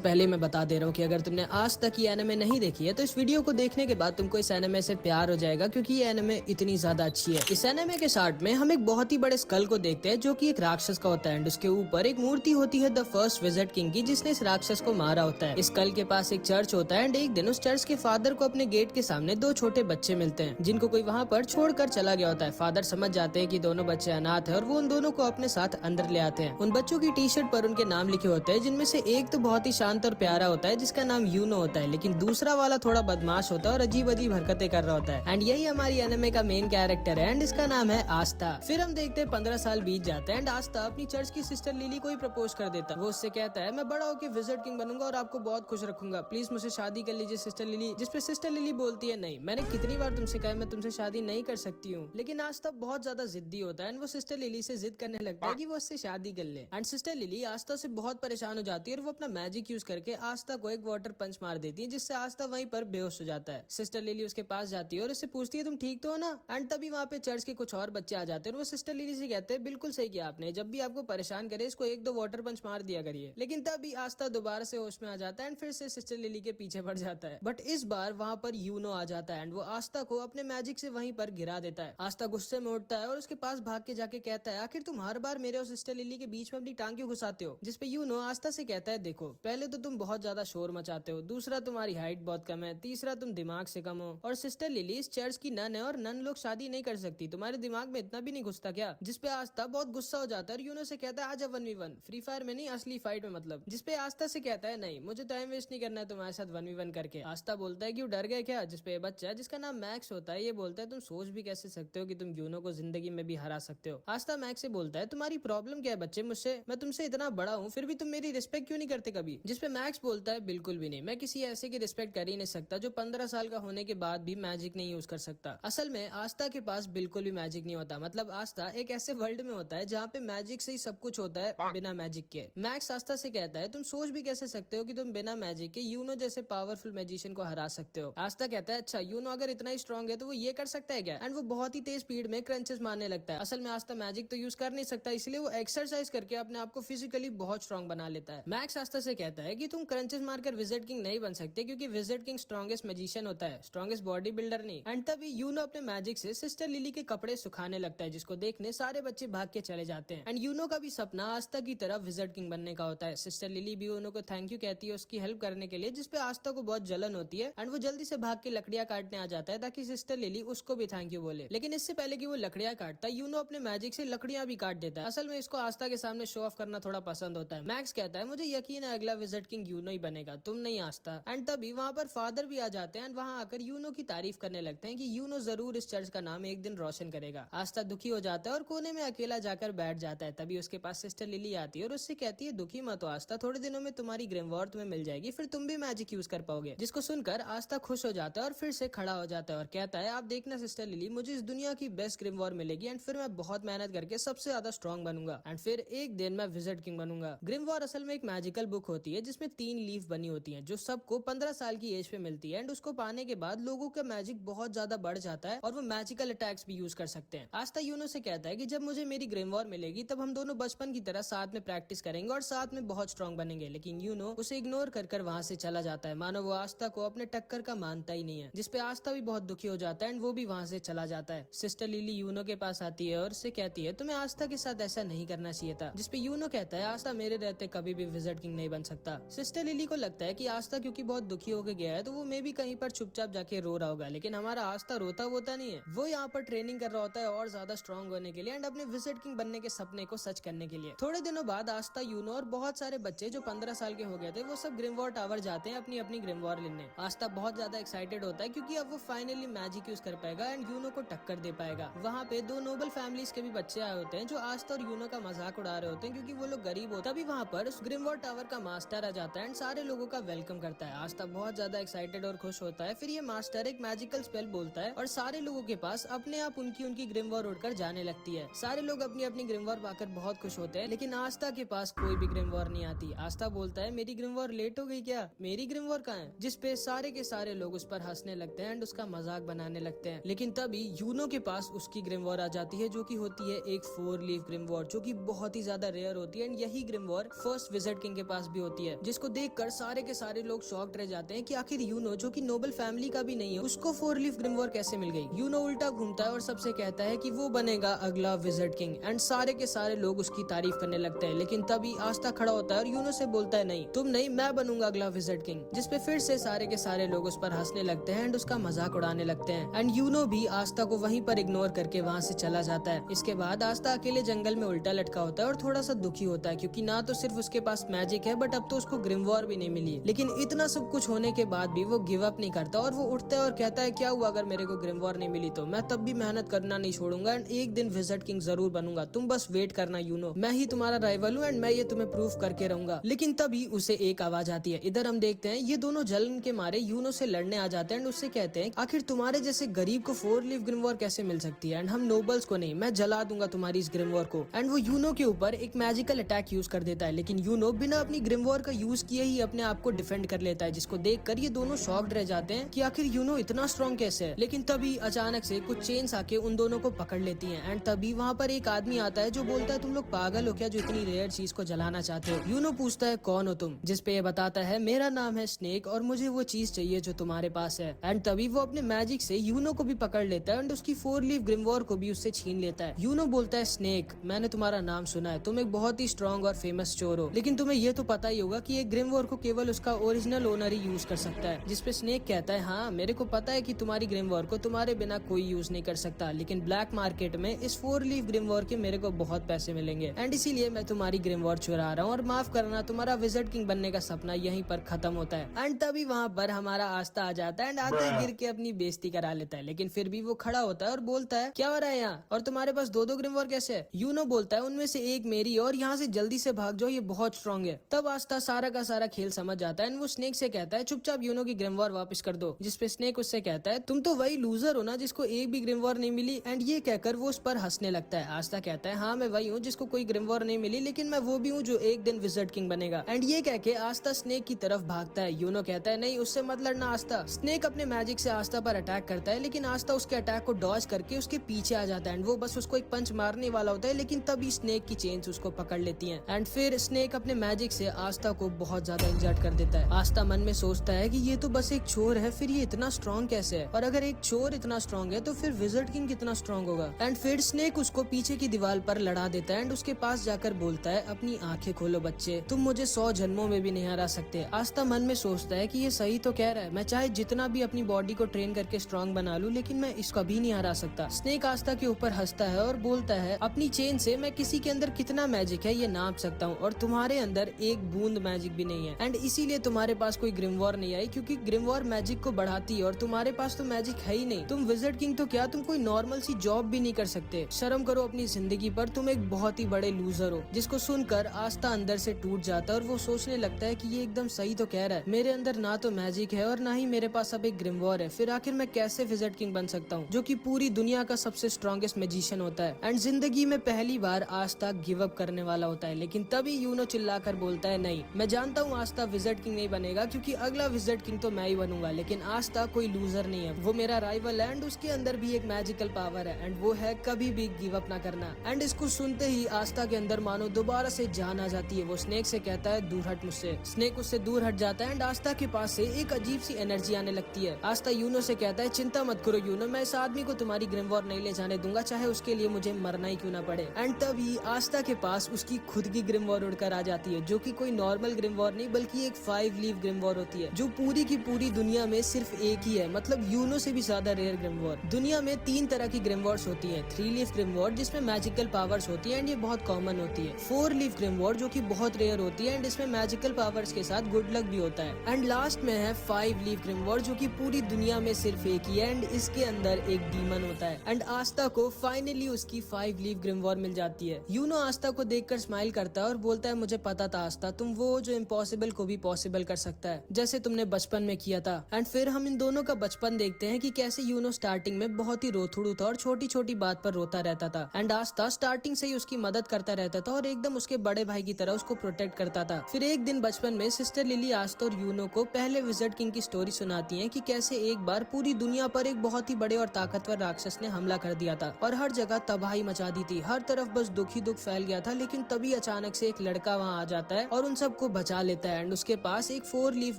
पहले मैं बता दे रहा हूँ कि अगर तुमने आज तक ये एनिमे नहीं देखी है तो इस वीडियो को देखने के बाद तुमको इस एनिमे से प्यार हो जाएगा, क्योंकि ये एनिमे इतनी ज्यादा अच्छी है। इस एनिमे के स्टार्ट में हम एक बहुत ही बड़े स्कल को देखते हैं जो कि एक राक्षस का होता है एंड उसके ऊपर एक मूर्ति होती है द फर्स्ट विजिट किंग की, जिसने इस राक्षस को मारा होता है। इस स्कल के पास एक चर्च होता है एंड एक दिन उस चर्च के फादर को अपने गेट के सामने दो छोटे बच्चे मिलते हैं जिनको कोई वहाँ पर छोड़कर चला गया होता है। फादर समझ जाते हैं कि दोनों बच्चे अनाथ है और वो उन दोनों को अपने साथ अंदर ले आते हैं। उन बच्चों की टी शर्ट पर उनके नाम लिखे होते हैं, जिनमें से एक तो बहुत ही शांत और प्यारा होता है जिसका नाम यूनो होता है, लेकिन दूसरा वाला थोड़ा बदमाश होता है और अजीब अजीब हरकतें कर रहा होता है। एंड यही हमारी एनिमे का मेन कैरेक्टर है एंड इसका नाम है आस्था। फिर हम देखते हैं 15 साल बीत जाते हैं एंड आस्था अपनी चर्च की सिस्टर लिली को ही प्रपोज कर देता है। वो उससे कहता है मैं बड़ा होकर विजिट किंग बनूंगा और आपको बहुत खुश रखूंगा, प्लीज मुझसे शादी कर लीजिए सिस्टर लिली। जिसपे सिस्टर लिली बोलती है नहीं, मैंने कितनी बार तुमसे कहा मैं तुमसे शादी नहीं कर सकती हूँ। लेकिन आस्था बहुत ज्यादा जिद्दी होता है एंड वो सिस्टर लिली से जिद करने लगता है कि वो उससे शादी कर ले। एंड सिस्टर लिली आस्था से बहुत परेशान हो जाती है और वो अपना मैजिक यूज करके आस्था को एक वाटर पंच मार देती है, जिससे आस्था वहीं पर बेहोश हो जाता है। सिस्टर लिली उसके पास जाती है और उससे पूछती है तुम ठीक तो हो ना। एंड तभी वहाँ पे चर्च के कुछ और बच्चे आ जाते हैं और वो सिस्टर लिली से कहते हैं बिल्कुल सही किया आपने, जब भी आपको परेशान करे इसको एक दो वाटर पंच मार दिया करिए। लेकिन तभी आस्था दोबारा से होश में आ जाता है एंड फिर से सिस्टर लिली के पीछे पड़ जाता है। बट इस बार वहाँ पर यूनो आ जाता है एंड वो आस्था को अपने मैजिक से वहीं पर गिरा देता है। आस्था गुस्से में उठता है और उसके पास भाग के जाके कहता है आखिर तुम हर बार मेरे और सिस्टर लिली के बीच में अपनी टांग क्यों घुसाते हो। जिसपे यूनो आस्था से कहता है देखो पहले तो तुम बहुत ज्यादा शोर मचाते हो, दूसरा तुम्हारी हाइट बहुत कम है, तीसरा तुम दिमाग से कम हो, और सिस्टर लिली इस चर्च की नन है और नन लोग शादी नहीं कर सकती, तुम्हारे दिमाग में इतना भी नहीं घुसता क्या। जिसपे आस्था बहुत गुस्सा हो जाता है और यूनो से कहता है आजा 1v1 फ्री फायर में नहीं असली फाइट में मतलब। जिसपे आस्था से कहता है नहीं मुझे टाइम वेस्ट नहीं करना है तुम्हारे साथ 1v1 करके। आस्था बोलता है कि वो डर गए क्या। जिसपे बच्चा जिसका नाम मैक्स होता है ये बोलता है तुम सोच भी कैसे सकते हो कि तुम यूनो को जिंदगी में भी हरा सकते हो। आस्था मैक्स से बोलता है तुम्हारी प्रॉब्लम क्या है बच्चे, मुझसे मैं तुमसे इतना बड़ा हूँ फिर भी तुम मेरी रिस्पेक्ट क्यों नहीं करते कभी। जिसपे मैक्स बोलता है बिल्कुल भी नहीं, मैं किसी ऐसे की रिस्पेक्ट कर ही नहीं सकता जो 15 साल का होने के बाद भी मैजिक नहीं यूज कर सकता। असल में आस्था के पास बिल्कुल भी मैजिक नहीं होता, मतलब आस्था एक ऐसे वर्ल्ड में होता है जहाँ पे मैजिक से ही सब कुछ होता है बिना मैजिक के। मैक्स आस्था से कहता है तुम सोच भी कैसे सकते हो कि तुम बिना मैजिक के यूनो जैसे पावरफुल मैजिशियन को हरा सकते हो। आस्था कहता है अच्छा यूनो अगर इतना ही स्ट्रॉन्ग है तो वो ये कर सकता है क्या। एंड वो बहुत ही तेज स्पीड में क्रंचेस मारने लगता है। असल में आस्था मैजिक तो यूज कर नहीं सकता, इसलिए वो एक्सरसाइज करके अपने आप को फिजिकली बहुत स्ट्रॉन्ग बना लेता है। मैक्स आस्था से कहता है कि तुम क्रंचेस मारकर विजिट किंग नहीं बन सकते, क्योंकि विजिट किंग स्ट्रॉन्गेस्ट मैजिशियन होता है, स्ट्रॉन्गेस्ट बॉडी बिल्डर नहीं। एंड तभी यूनो अपने मैजिक से सिस्टर लिली के कपड़े सुखाने लगता है, जिसको देखने सारे बच्चे भाग के चले जाते हैं। एंड यूनो का भी सपना आस्था की तरह विजिट किंग बनने का होता है। सिस्टर लिली भी यूनो को थैंक यू कहती है उसकी हेल्प करने के लिए, जिसपे आस्था को बहुत जलन होती है एंड वो जल्दी से भाग के लकड़ियां काटने आ जाता है ताकि सिस्टर लिली उसको भी थैंक यू बोले। लेकिन इससे पहले कि वो लकड़ियां काटता है यूनो अपने मैजिक से लकड़ियां भी काट देता है। असल में इसको आस्था के सामने शो ऑफ करना थोड़ा पसंद होता है। मैक्स कहता है मुझे यकीन है अगला विजिट किंग यूनो ही बनेगा, तुम नहीं आस्था। एंड तभी वहाँ पर फादर भी आ जाते हैं एंड वहाँ आकर यूनो की तारीफ करने लगते हैं कि यूनो जरूर इस चर्च का नाम एक दिन रोशन करेगा। आस्था दुखी हो जाता है और कोने में अकेला जाकर बैठ जाता है। तभी उसके पास सिस्टर लिली आती है और उससे कहती है दुखी मत हो आस्था, थोड़े दिनों में तुम्हारी ग्रिमवॉर तुम्हें मिल जाएगी, फिर तुम भी मैजिक यूज कर पाओगे। जिसको सुनकर आस्था खुश हो जाता है और फिर से खड़ा हो जाता है और कहता है आप देखना सिस्टर लिली, मुझे इस दुनिया की बेस्ट ग्रिमवॉर मिलेगी एंड फिर मैं बहुत मेहनत करके सबसे ज्यादा स्ट्रॉन्ग बनूंगा एंड फिर एक दिन मैं विजिट किंग बनूंगा। ग्रिमवॉर असल में एक मैजिकल बुक होती है जिसमें 3 लीफ बनी होती है जो सबको 15 साल की एज पे मिलती है एंड उसको पाने के बाद लोगों का मैजिक बहुत ज्यादा बढ़ जाता है और वो मैजिकल अटैक्स भी यूज कर सकते हैं। आस्था यूनो से कहता है कि जब मुझे मेरी ग्रिमवॉर मिलेगी तब हम दोनों बचपन की तरह साथ में प्रैक्टिस करेंगे और साथ में बहुत स्ट्रॉन्ग बनेंगे। लेकिन यूनो उसे इग्नोर कर वहाँ से चला जाता है, मानो वो आस्था को अपने टक्कर का मानता ही नहीं है। जिसपे आस्था भी बहुत दुखी हो जाता है एंड वो भी वहाँ से चला जाता है। सिस्टर लिली यूनो के पास आती है और उससे कहती है तुम्हें आस्था के साथ ऐसा नहीं करना चाहिए था। जिसपे यूनो कहता है आस्था मेरे रहते कभी भी विजिट किंग नहीं बन सकता। सिस्टर लिली को लगता है कि आस्था क्योंकि बहुत दुखी होकर गया है तो वो मे भी कहीं पर चुपचाप जाके रो रहा होगा, लेकिन हमारा आस्था रोता वोता नहीं है, वो यहाँ पर ट्रेनिंग कर रहा होता है और ज्यादा स्ट्रॉन्ग होने के लिए एंड अपने विजिट किंग बनने के सपने को सच करने के लिए। थोड़े दिनों बाद आस्था यूनो और बहुत सारे बच्चे जो 15 साल के हो गए थे वो सब ग्रिमवॉर टावर जाते हैं अपनी अपनी ग्रिमवॉर लेने। आस्था बहुत ज्यादा एक्साइटेड होता है क्योंकि अब वो फाइनली मैजिक यूज कर पाएगा एंड यूनो को टक्कर दे पाएगा। वहाँ पे 2 नोबल फैमिलीज के भी बच्चे आए होते हैं जो आस्था और यूनो का मजाक उड़ा रहे होते हैं क्योंकि वो लोग गरीब होता। तभी वहाँ पर उस ग्रिमवॉर टावर का मास्टर आ जाता है एंड सारे लोगों का वेलकम करता है। आस्था बहुत ज्यादा एक्साइटेड और खुश होता है। फिर ये मास्टर एक मैजिकल स्पेल बोलता है और सारे लोगों के पास अपने आप उनकी ग्रिमवॉर उड़कर जाने लगती है। सारे लोग अपनी अपनी ग्रिमवॉर पाकर बहुत खुश होते हैं, लेकिन आस्था के पास कोई भी ग्रिमवॉर नहीं आती। आस्था बोलता है मेरी ग्रिमवॉर लेट हो गई क्या, मेरी ग्रिमवॉर कहाँ है। जिसपे सारे के सारे लोग उस पर हंसने लगते हैं एंड उसका मजाक बनाने लगते हैं। लेकिन तभी यूनो के पास उसकी ग्रिमवॉर आ जाती है जो कि होती है एक 4 लीफ ग्रिमवॉर जो कि बहुत ही ज्यादा रेयर होती है एंड यही ग्रिमवॉर फर्स्ट विजिट किंग के पास भी होती है। है, जिसको देखकर सारे के सारे लोग शॉक्ड रह जाते हैं कि आखिर यूनो जो कि नोबल फैमिली का भी नहीं है उसको 4 लीफ ग्रिमवॉर कैसे मिल गई। यूनो उल्टा घूमता है और सबसे कहता है कि वो बनेगा अगला विज़र्ड किंग एंड सारे के सारे लोग उसकी तारीफ करने लगते हैं। लेकिन तभी आस्था खड़ा होता है और यूनो से बोलता है नहीं तुम नहीं, मैं बनूंगा अगला विज़र्ड किंग, जिसपे फिर से सारे के सारे लोग उस पर हंसने लगते हैं एंड उसका मजाक उड़ाने लगते हैं। एंड यूनो भी आस्था को वहीं पर इग्नोर करके वहाँ से चला जाता है। इसके बाद आस्था अकेले जंगल में उल्टा लटका होता है और थोड़ा सा दुखी होता है क्योंकि ना तो सिर्फ उसके पास मैजिक है बट अब तो उसको ग्रिमवॉर भी नहीं मिली। लेकिन इतना सब कुछ होने के बाद भी वो गिव अप नहीं करता और वो उठता है और कहता है क्या हुआ अगर मेरे को ग्रिमवॉर नहीं मिली तो मैं तब भी मेहनत करना नहीं छोड़ूंगा एंड एक दिन विज़र्ड किंग जरूर बनूंगा, तुम बस वेट करना यूनो, मैं ही तुम्हारा राइवल हूँ एंड मैं ये तुम्हें प्रूव करके रहूंगा। लेकिन तभी उसे एक आवाज आती है। इधर हम देखते हैं ये दोनों जलन के मारे यूनो से लड़ने आ जाते हैं एंड उससे कहते हैं आखिर तुम्हारे जैसे गरीब को 4 लीफ ग्रिमवॉर कैसे मिल सकती है एंड हम नोबल्स को नहीं, मैं जला दूंगा तुम्हारी इस ग्रिमवॉर को। एंड वो यूनो के ऊपर एक मैजिकल अटैक यूज कर देता है, लेकिन यूनो बिना अपनी ग्रिमवॉर का यूज किए ही अपने आप को डिफेंड कर लेता है, जिसको देखकर ये दोनों शॉक्ड रह जाते हैं कि आखिर यूनो इतना स्ट्रॉन्ग कैसे है। लेकिन तभी अचानक से कुछ चेन्स आके उन दोनों को पकड़ लेती हैं एंड तभी वहाँ पर एक आदमी आता है जो बोलता है तुम लोग पागल हो क्या जो इतनी रेयर चीज को जलाना चाहते हो। यूनो पूछता है कौन हो तुम, जिसपे ये बताता है मेरा नाम है स्नेक और मुझे वो चीज चाहिए जो तुम्हारे पास है। एंड तभी वो अपने मैजिक से यूनो को भी पकड़ लेता है एंड उसकी 4 लीफ ग्रिमवॉर को भी उससे छीन लेता है। यूनो बोलता है स्नेक मैंने तुम्हारा नाम सुना है, तुम एक बहुत ही स्ट्रॉन्ग और फेमस चोर हो, लेकिन तुम्हें ये तो पता ही होगा कि एक ग्रिमवॉर को केवल उसका ओरिजिनल ओनर ही यूज कर सकता है। जिसपे स्नेक कहता है हाँ मेरे को पता है कि तुम्हारी ग्रिमवॉर को तुम्हारे बिना कोई यूज नहीं कर सकता, लेकिन ब्लैक मार्केट में इस 4 लीफ ग्रिमवॉर के मेरे को बहुत पैसे मिलेंगे एंड इसीलिए मैं तुम्हारी ग्रिमवॉर चुरा रहा हूँ और माफ करना तुम्हारा विज़र्ड किंग बनने का सपना यहीं पर खत्म होता है। एंड तभी वहाँ पर हमारा आस्था आ जाता है एंड आते गिर के अपनी बेइज्जती करा लेता है, लेकिन फिर भी वो खड़ा होता है और बोलता है क्या हो रहा है यहाँ और तुम्हारे पास 2-2 ग्रिमवॉर कैसे है। यूनो बोलता है उनमें से एक मेरी और यहाँ से जल्दी से भाग जाओ, ये बहुत स्ट्रॉन्ग है। तब आस्था सारा का सारा खेल समझ जाता है एंड वो स्नेक से कहता है चुपचाप यूनो की ग्रिमवॉर वापस कर दो, जिसपे स्नेक उससे कहता है तुम तो वही लूजर हो ना जिसको एक भी ग्रिमवॉर नहीं मिली। एंड ये कहकर वो उस पर हंसने लगता है। आस्था कहता है हाँ मैं वही हूँ जिसको कोई ग्रिमवॉर नहीं मिली, लेकिन मैं वो भी हूँ जो एक दिन विज़र्ड किंग बनेगा। एंड ये कह के आस्था स्नेक की तरफ भागता है। यूनो कहता है नहीं उससे मत लड़ना आस्था। स्नेक अपने मैजिक से आस्था पर अटैक करता है, लेकिन आस्था उसके अटैक को डॉज करके उसके पीछे आ जाता है एंड वो बस उसको एक पंच मारने वाला होता है, लेकिन तभी स्नेक की चेन्स उसको पकड़ लेती हैं एंड फिर स्नेक अपने मैजिक से आस्था को बहुत ज्यादा इंजर्ड कर देता है। आस्था मन में सोचता है कि ये तो बस एक चोर है, फिर ये इतना स्ट्रॉन्ग कैसे है, और अगर एक चोर इतना स्ट्रॉन्ग है तो फिर विज़र्ड किंग कितना स्ट्रॉन्ग होगा। एंड फिर स्नेक उसको पीछे की दीवार पर लड़ा देता है एंड उसके पास जाकर बोलता है अपनी आंखें खोलो बच्चे, तुम मुझे 100 जन्मों में भी नहीं हरा सकते। आस्था मन में सोचता है कि ये सही तो कह रहा है, मैं चाहे जितना भी अपनी बॉडी को ट्रेन करके स्ट्रॉन्ग बना लूं लेकिन मैं इसको भी नहीं हरा सकता। स्नेक आस्था के ऊपर हंसता है और बोलता है अपनी चेन से मैं किसी के अंदर कितना मैजिक है ये नाप सकता हूँ और तुम्हारे अंदर एक बूंद मैजिक भी नहीं है एंड इसीलिए तुम्हारे पास कोई ग्रिमवॉर नहीं आई, क्योंकि ग्रिमवॉर मैजिक को बढ़ाती है और तुम्हारे पास तो मैजिक है ही नहीं। तुम विज़र्ड किंग तो क्या तुम कोई नॉर्मल सी जॉब भी नहीं कर सकते। शर्म करो अपनी जिंदगी पर, तुम एक बहुत ही बड़े लूजर हो। जिसको सुनकर आस्था अंदर से टूट जाता है और वो सोचने लगता है कि ये एकदम सही तो कह रहा है, मेरे अंदर ना तो मैजिक है और ना ही मेरे पास अब एक ग्रिमवॉर है, फिर आखिर मैं कैसे विज़र्ड किंग बन सकता हूँ जो कि पूरी दुनिया का सबसे स्ट्रॉन्गेस्ट मैजिशियन होता है। एंड जिंदगी में पहली बार आस्था गिव अप करने वाला होता है, लेकिन तभी यूनो चिल्लाकर बोलता है नहीं, मैं जानता हूँ आस्था विज़र्ड किंग नहीं बनेगा क्योंकि अगला विज़र्ड किंग तो मैं ही बनूंगा, लेकिन आस्था कोई लूजर नहीं है, वो मेरा राइवल है एंड उसके अंदर भी एक मैजिकल पावर है एंड वो है कभी भी गिव अप ना करना। एंड इसको सुनते ही आस्था के अंदर मानो दोबारा से जान आ जाती है। वो स्नेक से कहता है दूर हट मुझसे। स्नेक उससे दूर हट जाता है एंड आस्था के पास से एक अजीब सी एनर्जी आने लगती है। आस्था यूनो से कहता है चिंता मत करो यूनो, मैं इस आदमी को तुम्हारी ग्रिमवॉर नहीं ले जाने दूंगा, चाहे उसके लिए मुझे मरना ही क्यों ना पड़े। एंड तभी आस्था के पास उसकी खुद की ग्रिमवॉर उड़कर आ जाती है, जो कि कोई नॉर्मल ग्रिमवॉर नहीं बल्कि एक 5 लीफ ग्रिमवॉर होती है, जो पूरी की पूरी दुनिया में सिर्फ एक ही है, मतलब यूनो से भी ज्यादा रेयर ग्रिमवॉर। दुनिया में 3 तरह की ग्रिमवॉर्स होती है। 3 लीफ ग्रिमवॉर जिसमें मैजिकल पावर्स होती है एंड ये बहुत कॉमन होती है। 4 लीफ ग्रिमवॉर जो कि बहुत रेयर होती है एंड इसमें मैजिकल पावर्स के साथ गुड लक भी होता है। एंड लास्ट में है 5 लीफ ग्रिमवॉर जो कि पूरी दुनिया में सिर्फ एक ही है एंड इसके अंदर एक डीमन होता है। एंड आस्था को फाइनली उसकी 5 लीफ ग्रिमवॉर मिल जाती है। यूनो आस्था को देखकर स्माइल करता है और बोलता है मुझे पता था आस्था, तुम वो जो इम्पॉसिबल को भी पॉसिबल कर सकता है, जैसे तुमने बचपन में किया था। एंड फिर हम इन दोनों का बचपन देखते हैं कि कैसे यूनो स्टार्टिंग में बहुत ही रोथड़ू था और छोटी छोटी बात पर रोता रहता था एंड आस्था स्टार्टिंग से ही उसकी मदद करता रहता था और एकदम उसके बड़े भाई की तरह उसको प्रोटेक्ट करता था। फिर एक दिन बचपन में सिस्टर लिली आस्था और यूनो को पहले विज़र्ड किंग की स्टोरी सुनाती है कि कैसे एक बार पूरी दुनिया पर एक बहुत ही बड़े और ताकतवर राक्षस ने हमला कर दिया था और हर जगह तबाही मचा दी थी। हर तरफ बस दुख ही दुख फैल गया था, लेकिन तभी अचानक से एक लड़का वहाँ आ जाता है और उन सबको को बचा लेता है एंड उसके पास एक 4 लीफ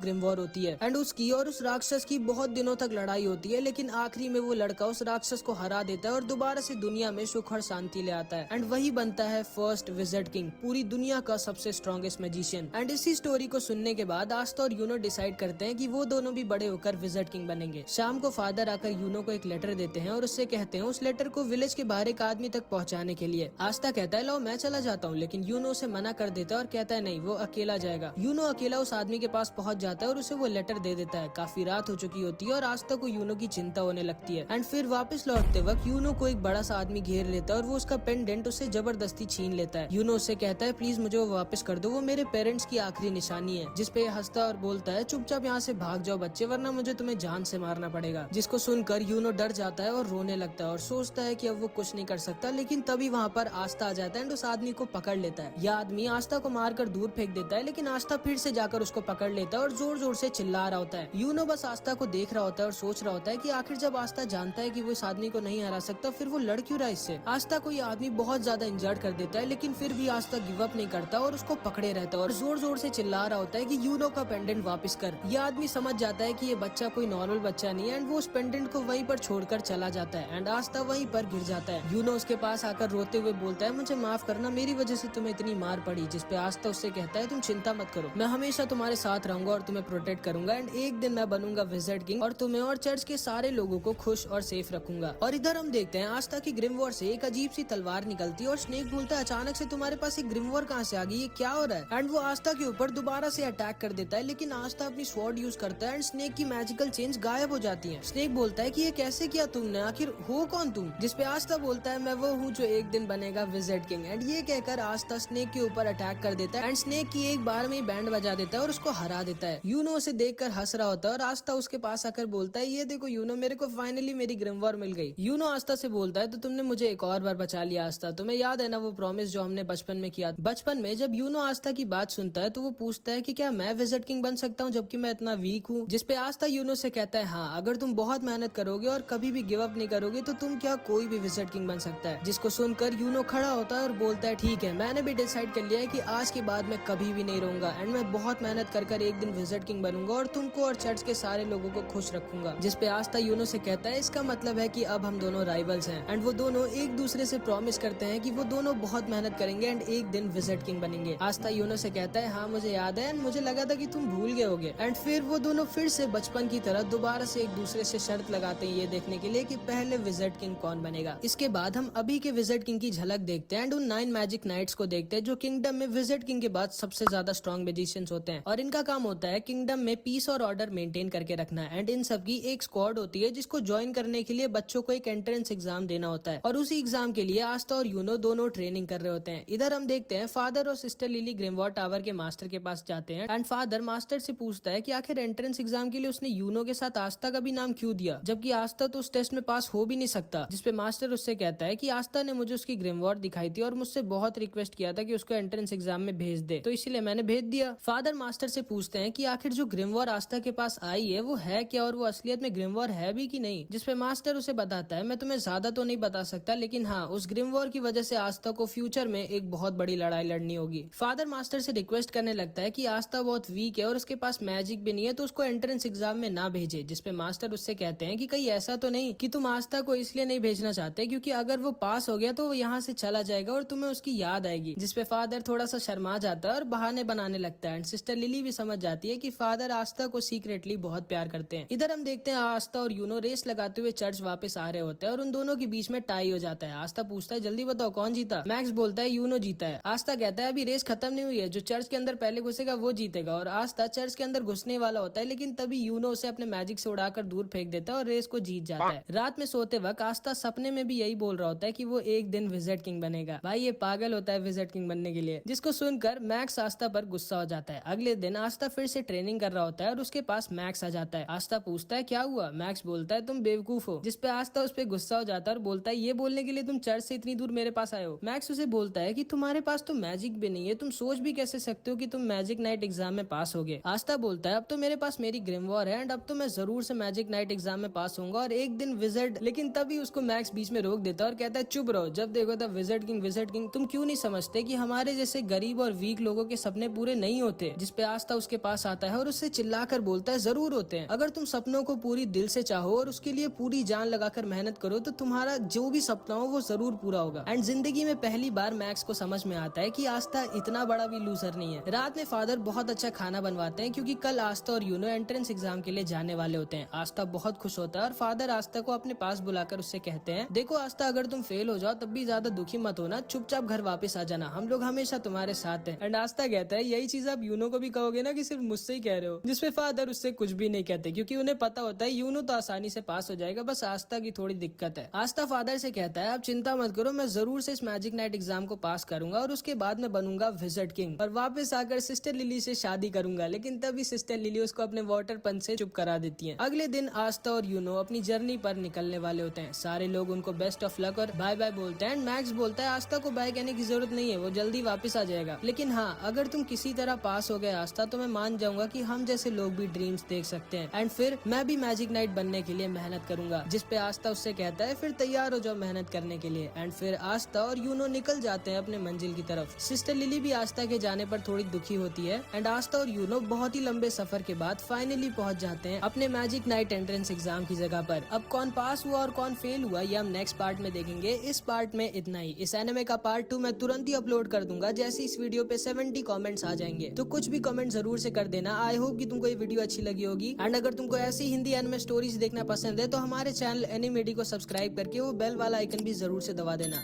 ग्रिमवॉर होती है एंड उसकी और उस राक्षस की बहुत दिनों तक लड़ाई होती है, लेकिन आखिरी में वो लड़का उस राक्षस को हरा देता है और दोबारा से दुनिया में सुख और शांति ले आता है एंड वही बनता है फर्स्ट विज़र्ड किंग, पूरी दुनिया का सबसे स्ट्रॉन्गेस्ट मैजिशियन। एंड इसी स्टोरी को सुनने के बाद आस्था और यूनो डिसाइड करते हैं कि वो दोनों भी बड़े होकर विज़र्ड किंग बनेंगे। शाम को फादर आकर यूनो को एक लेटर देते हैं और उससे कहते हैं उस लेटर को विलेज के बाहर एक आदमी तक पहुंचाने के लिए। आस्था कहता है लो मैं चला जाता हूँ, लेकिन यूनो उसे मना कर देता है और कहता है नहीं, वो अकेला जाएगा। यूनो अकेला उस आदमी के पास पहुंच जाता है और उसे वो लेटर दे देता है। काफी रात हो चुकी होती है और आस्था को यूनो की चिंता होने लगती है एंड फिर वापस लौटते वक्त यूनो को एक बड़ा सा आदमी घेर लेता है और वो उसका पेंडेंट उससे जबरदस्ती छीन लेता है। यूनो उससे कहता है प्लीज मुझे वो वापस कर दो, वो मेरे पेरेंट्स की आखिरी निशानी है। जिसपे हंसता और बोलता है चुपचाप यहाँ से भाग जाओ बच्चे, वरना मुझे तुम्हें जान से मारना पड़ेगा। जिसको सुनकर यूनो डर जाता है और रोने लगता है और सोचता है कि अब वो कुछ नहीं कर सकता, लेकिन तभी वहाँ पर आस्था आ जाता है एंड उस आदमी को पकड़ लेता है। यह आदमी आस्था को मारकर दूर फेंक देता है, लेकिन आस्था फिर से जाकर उसको पकड़ लेता है और जोर जोर से चिल्ला रहा होता है। यूनो बस आस्था को देख रहा होता है और सोच रहा होता है कि आखिर जब आस्था जानता है कि वो इस आदमी को नहीं हरा सकता, फिर वो लड़ क्यों रहा है इससे। आस्था को ये आदमी बहुत ज्यादा इंजर्ड कर देता है, लेकिन फिर भी आस्था गिव अप नहीं करता और उसको पकड़े रहता है और जोर जोर से चिल्ला रहा होता है कि यूनो का पेंडेंट वापस कर। ये आदमी समझ जाता है कि ये बच्चा कोई नॉर्मल बच्चा नहीं है एंड वो उस पेंडेंट को वहीं पर छोड़कर चला जाता है एंड आस्था वहीं पर गिर जाता है। यूनो उसके पास आकर रोते हुए बोलता है मुझे माफ करना, मेरी वजह से तुम्हें इतनी मार पड़ी। जिसपे आस्था उससे कहता है तुम चिंता मत करो, मैं हमेशा तुम्हारे साथ रहूंगा और तुम्हें प्रोटेक्ट करूंगा एंड एक दिन मैं बनूंगा विज़र्ड किंग और तुम्हें और चर्च के सारे लोगों को खुश और सेफ रखूंगा। और इधर हम देखते हैं आस्था की ग्रिमवॉर से एक अजीब सी तलवार निकलती है और स्नेक बोलता है अचानक से तुम्हारे पास एक ग्रिमवॉर कहाँ से आ गई, ये क्या हो रहा है। एंड वो आस्था के ऊपर दोबारा से अटैक कर देता है, लेकिन आस्था अपनी स्वॉर्ड यूज करता है एंड स्नेक की मैजिकल चेंज गायब हो जाती है। स्नेक बोलता है कि ये कैसे किया तुमने, आखिर हो कौन तुम। जिसपे आस्था बोलता है मैं वो हूँ जो एक दिन बनेगा विज़र्ड किंग। एंड ये कहकर आस्था स्नेक के ऊपर अटैक कर देता है एंड स्नेक की एक बार में बैंड बजा देता है और उसको हरा देता है। यूनो उसे देखकर हंस रहा होता है और आस्था उसके पास आकर बोलता है ये देखो यूनो, मेरे को फाइनली मेरी ग्रिमवॉर मिल गई। यूनो आस्था से बोलता है तो तुमने मुझे एक और बार बचा लिया आस्था, तुम्हें याद है ना वो प्रॉमिस जो हमने बचपन में किया। बचपन में जब यूनो आस्था की बात सुनता है तो वो पूछता है कि क्या मैं विज़र्ड किंग बन सकता हूँ जबकि मैं इतना वीक हूँ। जिसपे आस्था यूनो से कहता है हाँ, अगर तुम बहुत मेहनत करोगे और कभी भी गिव अप नहीं करोगे तो तुम क्या कोई भी विज़र्ड किंग बन सकता है। जिसको सुनकर यूनो खड़ा होता है और बोलता है ठीक है, मैंने भी डिसाइड कर लिया है कि आज के बाद मैं कभी भी नहीं रहूंगा एंड मैं बहुत मेहनत कर एक दिन विज़र्ड किंग बनूंगा और तुमको और चर्च के सारे लोगों को खुश रखूंगा। जिसपे आस्था यूनो से कहता है इसका मतलब है कि अब हम दोनों राइवल्स हैं। एंड वो दोनों एक दूसरे से प्रॉमिस करते हैं कि वो दोनों बहुत मेहनत करेंगे एंड एक दिन विज़र्ड किंग बनेंगे। आस्था यूनो से कहता है हाँ मुझे याद है एंड मुझे लगा था कि तुम भूल गए होगे। एंड फिर वो दोनों फिर से बचपन की तरह दोबारा से एक दूसरे से शर्त लगाते हैं ये देखने के लिए कि पहले विज़र्ड किंग कौन बनेगा। इसके बाद हम अभी के विज़र्ड किंग की झलक देखते हैं एंड उन 9 मैजिक नाइट्स को देखते हैं जो किंगडम में विज़र्ड किंग के बाद सबसे ज्यादा स्ट्रॉन्ग मैजिशियंस होते हैं और इनका काम होता है किंगडम में पीस और ऑर्डर मेंटेन करके रखना है। एंड इन सब की एक स्क्वाड होती है जिसको ज्वाइन करने के लिए बच्चों को एक एंट्रेंस एग्जाम देना होता है और उसी एग्जाम के लिए आस्था और यूनो दोनों ट्रेनिंग कर रहे होते हैं। इधर हम देखते हैं फादर और सिस्टर लिली ग्रिमवॉर टावर के मास्टर के पास जाते हैं एंड फादर मास्टर से पूछता है कि आखिर एंट्रेंस एग्जाम के लिए उसने यूनो के साथ आस्था का भी नाम क्यों दिया, जबकि आस्था तो उस टेस्ट में पास हो भी नहीं सकता। जिसपे मास्टर उससे कहता है कि आस्था ने मुझे उसकी ग्रिमवॉर दिखाई थी और मुझसे बहुत रिक्वेस्ट किया था कि उसको एंट्रेंस एग्जाम में भेज दे, तो इसीलिए मैंने भेज दिया। फादर मास्टर से पूछते हैं कि आखिर जो ग्रिमवॉर आस्था के पास आई है वो है क्या और वो असलियत में ग्रिमवॉर है भी कि नहीं। जिसपे मास्टर उसे बताता है मैं तुम्हें ज्यादा तो नहीं बता सकता, लेकिन हाँ उस ग्रिमवॉर की वजह से आस्था को फ्यूचर में एक बहुत बड़ी लड़ाई लड़नी होगी। फादर मास्टर से रिक्वेस्ट करने लगता है कि आस्था बहुत वीक है और उसके पास मैजिक भी नहीं है तो उसको एंट्रेंस एग्जाम में ना भेजे। जिसपे मास्टर उससे कहते हैं कि कहीं ऐसा तो नहीं कि तुम आस्था को इसलिए नहीं भेजना चाहते क्योंकि अगर वो पास हो गया तो वो यहाँ से चला जाएगा और तुम्हें उसकी याद आएगी। जिसपे फादर थोड़ा सा शर्मा जाता है और बहाने बनाने लगता है एंड सिस्टर लिली भी समझ जाती है कि फादर आस्था को सीक्रेटली बहुत प्यार करते हैं। इधर हम देखते हैं आस्था और यूनो रेस लगाते हुए चर्च वापस आ रहे होते हैं और उन दोनों के बीच में टाई हो जाता है। आस्था पूछता है जल्दी बताओ कौन जीता। मैक्स बोलता है यूनो जीता है। आस्था कहता है अभी रेस खत्म नहीं हुई है, जो चर्च के अंदर पहले घुसेगा वो जीतेगा। और आस्था चर्च के अंदर घुसने वाला होता है, लेकिन तभी यूनो उसे अपने मैजिक से उड़ाकर दूर फेंक देता है और रेस को जीत जाता है। रात में सोते वक्त आस्था सपने में भी यही बोल रहा होता है कि वो एक दिन विज़र्ड किंग बनेगा। भाई ये पागल होता है विज़र्ड किंग बनने के लिए। जिसको सुनकर मैक्स आस्था पर गुस्सा हो जाता है। अगले दिन आस्था फिर से ट्रेनिंग कर रहा होता है और उसके पास मैक्स आ जाता है। आस्था पूछता है क्या हुआ। मैक्स बोलता है तुम बेवकूफ हो। जिसपे आस्था उस पर गुस्सा हो जाता है और बोलता है ये बोलने के लिए तुम चर्च से इतनी दूर मेरे पास आए हो। मैक्स उसे बोलता है कि तुम्हारे पास तो मैजिक भी नहीं है, तुम सोच भी कैसे सकते हो कि तुम मैजिक नाइट एग्जाम में पास होगे। आस्था बोलता है अब तो मेरे पास मेरी ग्रिमवॉर है एंड अब तो मैं जरूर से मैजिक नाइट एग्जाम में पास होऊंगा और एक दिन विज़र्ड। लेकिन तभी उसको मैक्स बीच में रोक देता है और कहता है चुप रहो, जब देखो तब विज़र्ड किंग तुम क्यों नहीं समझते कि हमारे जैसे गरीब और वीक लोगों के सपने पूरे नहीं होते, जिसपे आस्था उसके पास आता है और उससे चिल्लाकर बोलता है जरूर होते हैं। अगर तुम सपनों को पूरी दिल से चाहो और उसके लिए पूरी जान लगाकर मेहनत करो तो तुम्हारा जो भी सपना हो वो जरूर पूरा होगा। एंड जिंदगी में पहली बार मैक्स को समझ में आता है कि आस्था इतना बड़ा भी लूजर नहीं है। रात में फादर बहुत अच्छा खाना बनवाते हैं क्योंकि कल आस्था और यूनो एंट्रेंस एग्जाम के लिए जाने वाले होते हैं। आस्था बहुत खुश होता है और फादर आस्था को अपने पास बुलाकर उससे कहते हैं, देखो आस्था, अगर तुम फेल हो जाओ तब भी ज्यादा दुखी मत होना, चुपचाप घर वापस आ जाना, हम लोग हमेशा तुम्हारे साथ हैं। एंड आस्था कहता है, यही चीज आप यूनो को भी कहोगे ना कि सिर्फ मुझसे ही कह रहे हो? जिसपे फादर उससे कुछ भी नहीं कहते क्योंकि उन्हें पता होता है यूनो तो आसानी से पास हो जाएगा, बस आस्था की थोड़ी दिक्कत है। आस्था फादर से कहता है, आप चिंता मत करो, मैं जरूर से इस मैजिक नाइट एग्जाम को पास करूंगा और उसके बाद मैं बनूंगा विज़र्ड किंग और वापस आकर सिस्टर लिली से शादी करूंगा। लेकिन तभी सिस्टर लिली उसको अपने वाटर पंच से चुप करा देती है। अगले दिन आस्था और यूनो अपनी जर्नी पर निकलने वाले होते हैं। सारे लोग उनको बेस्ट ऑफ लक और बाय बाय बोलते हैं। मैक्स बोलता है आस्था को बाय कहने की जरूरत नहीं है, वो जल्दी वापस आ जाएगा, लेकिन हाँ, अगर तुम किसी तरह पास हो गए आस्था तो मैं मान जाऊंगा कि हम जैसे लोग भी ड्रीम्स देख सकते हैं एंड फिर मैं भी मैजिक नाइट बनने के लिए मेहनत करूंगा। जिसपे आस्था उससे कहता है, फिर तैयार हो जाओ मेहनत करने के लिए। एंड फिर आस्था और यूनो निकल जाते हैं अपने मंजिल की तरफ। सिस्टर लिली भी आस्था के जाने पर थोड़ी दुखी होती है एंड आस्था और यूनो बहुत ही लंबे सफर के बाद फाइनली पहुंच जाते हैं अपने मैजिक नाइट एंट्रेंस एग्जाम की जगह पर। अब कौन पास हुआ और कौन फेल हुआ ये हम नेक्स्ट पार्ट में देखेंगे। इस पार्ट में इतना ही। इस एनिमे का पार्ट 2 मैं तुरंत ही अपलोड कर दूंगा जैसे इस वीडियो पे 70 कमेंट्स आ जाएंगे, तो कुछ भी कमेंट जरूर से कर देना। आई होप कि तुमको ये वीडियो अच्छी लगी होगी एंड अगर तुमको ऐसी हिंदी एनिमे स्टोरीज देखना पसंद है तो हमारे चैनल एनिमेडी को सब्सक्राइब करके वो बेल वाला आइकन भी जरूर से दबा देना।